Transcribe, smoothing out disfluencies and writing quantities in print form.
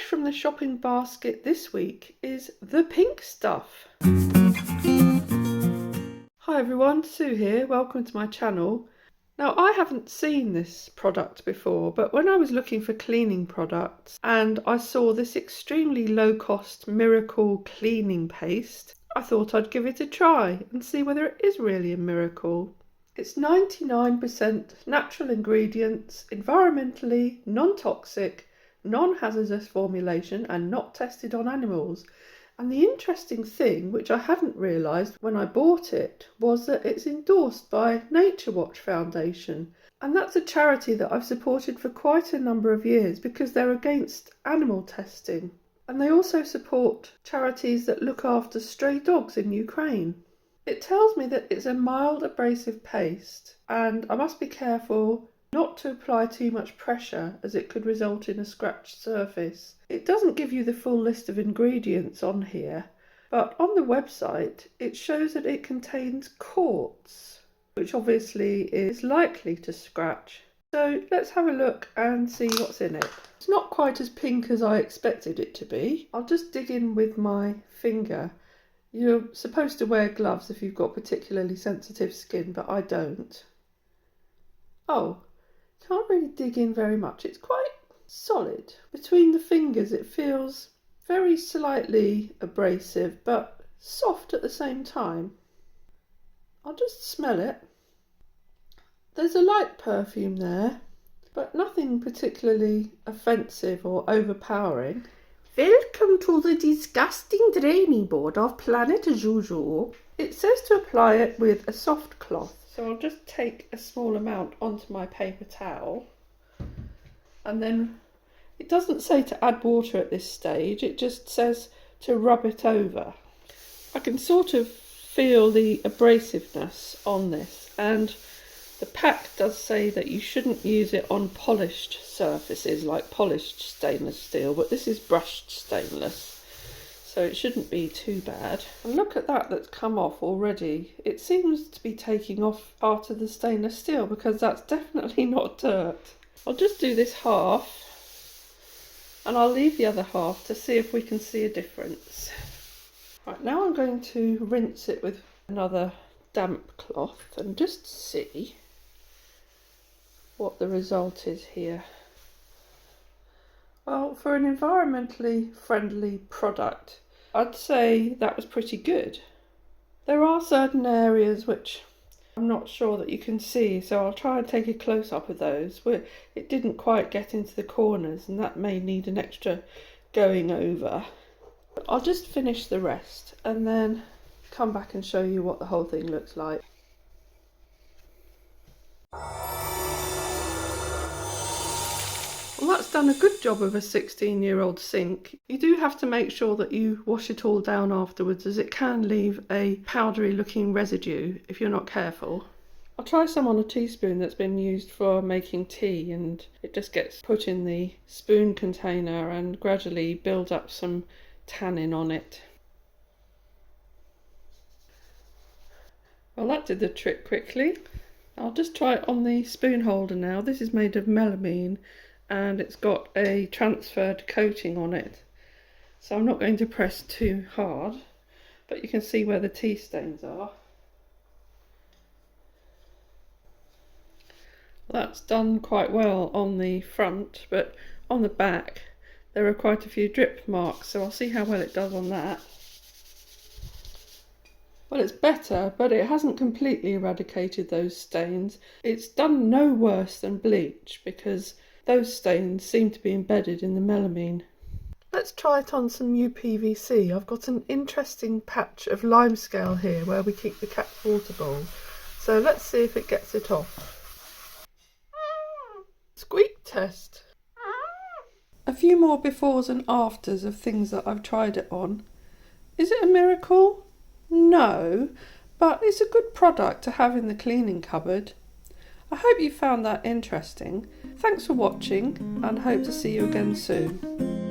fresh from the shopping basket this week is the pink stuff. Hi everyone, Sue here, welcome to my channel. Now I haven't seen this product before, but when I was looking for cleaning products and I saw this extremely low cost miracle cleaning paste, I thought I'd give it a try and see whether it is really a miracle. It's 99% natural ingredients, environmentally non-toxic, non-hazardous formulation and not tested on animals. And the interesting thing, which I hadn't realised when I bought it, was that it's endorsed by Nature Watch Foundation. And that's a charity that I've supported for quite a number of years because they're against animal testing. And they also support charities that look after stray dogs in Ukraine. It tells me that it's a mild abrasive paste and I must be careful not to apply too much pressure as it could result in a scratched surface. It doesn't give you the full list of ingredients on here, but on the website it shows that it contains quartz, which obviously is likely to scratch. So let's have a look and see what's in it. It's not quite as pink as I expected it to be. I'll just dig in with my finger. You're supposed to wear gloves if you've got particularly sensitive skin, but I don't. Oh, can't really dig in very much. It's quite solid. Between the fingers it feels very slightly abrasive, but soft at the same time. I'll just smell it. There's a light perfume there, but nothing particularly offensive or overpowering. Welcome to the disgusting draining board of Planet Juju. It says to apply it with a soft cloth, so I'll just take a small amount onto my paper towel, and then it doesn't say to add water at this stage, it just says to rub it over. I can sort of feel the abrasiveness on this, and the pack does say that you shouldn't use it on polished surfaces like polished stainless steel, but this is brushed stainless, so it shouldn't be too bad. And look at that that's come off already. It seems to be taking off part of the stainless steel because that's definitely not dirt. I'll just do this half and I'll leave the other half to see if we can see a difference. Right, now I'm going to rinse it with another damp cloth and just see what the result is here. Well, for an environmentally friendly product, I'd say that was pretty good. There are certain areas which I'm not sure that you can see, so I'll try and take a close-up of those where it didn't quite get into the corners, and that may need an extra going over. But I'll just finish the rest and then come back and show you what the whole thing looks like. Well, that's done a good job of a 16-year-old sink. You do have to make sure that you wash it all down afterwards, as it can leave a powdery looking residue if you're not careful. I'll try some on a teaspoon that's been used for making tea, and it just gets put in the spoon container and gradually builds up some tannin on it. Well, that did the trick quickly. I'll just try it on the spoon holder now. This is made of melamine and it's got a transferred coating on it, so I'm not going to press too hard, but you can see where the tea stains are. That's done quite well on the front, but on the back there are quite a few drip marks, so I'll see how well it does on that. Well, it's better, but it hasn't completely eradicated those stains. It's done no worse than bleach because those stains seem to be embedded in the melamine. Let's try it on some UPVC. I've got an interesting patch of limescale here where we keep the cat's water bowl. So let's see if it gets it off. Squeak test. A few more befores and afters of things that I've tried it on. Is it a miracle? No, but it's a good product to have in the cleaning cupboard. I hope you found that interesting. Thanks for watching and hope to see you again soon.